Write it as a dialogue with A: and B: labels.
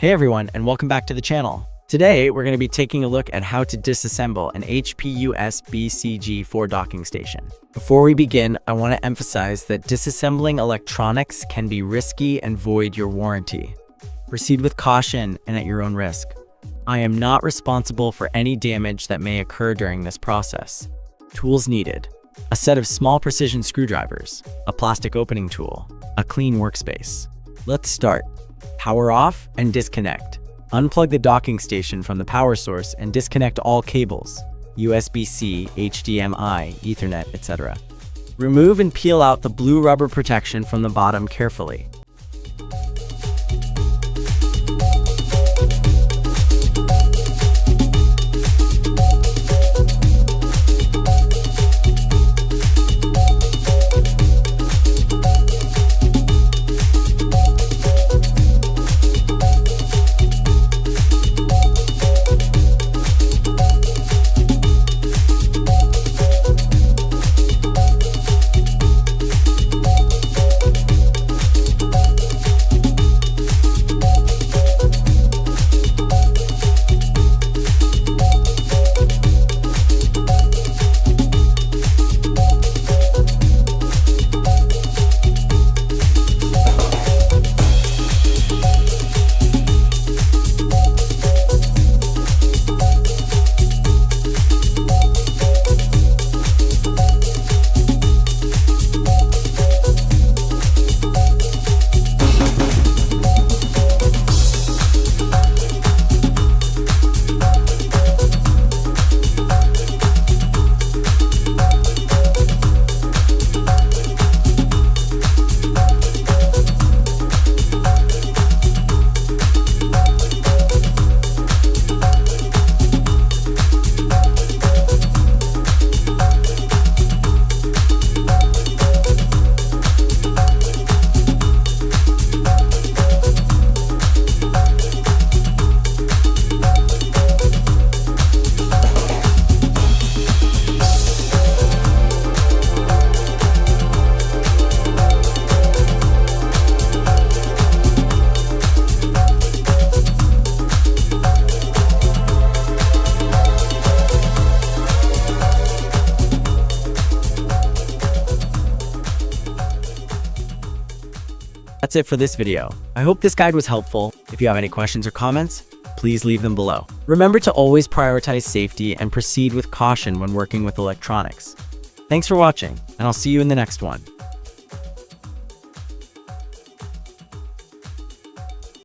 A: Hey everyone, and welcome back to the channel. Today, we're going to be taking a look at how to disassemble an HP USB CG4 docking station. Before we begin, I want to emphasize that disassembling electronics can be risky and void your warranty. Proceed with caution and at your own risk. I am not responsible for any damage that may occur during this process. Tools needed: a set of small precision screwdrivers, a plastic opening tool, a clean workspace. Let's start. Power off and disconnect. Unplug the docking station from the power source and disconnect all cables, USB-C, HDMI, Ethernet, etc. Remove and peel out the blue rubber protection from the bottom carefully. That's it for this video. I hope this guide was helpful. If you have any questions or comments, please leave them below. Remember to always prioritize safety and proceed with caution when working with electronics. Thanks for watching, and I'll see you in the next one.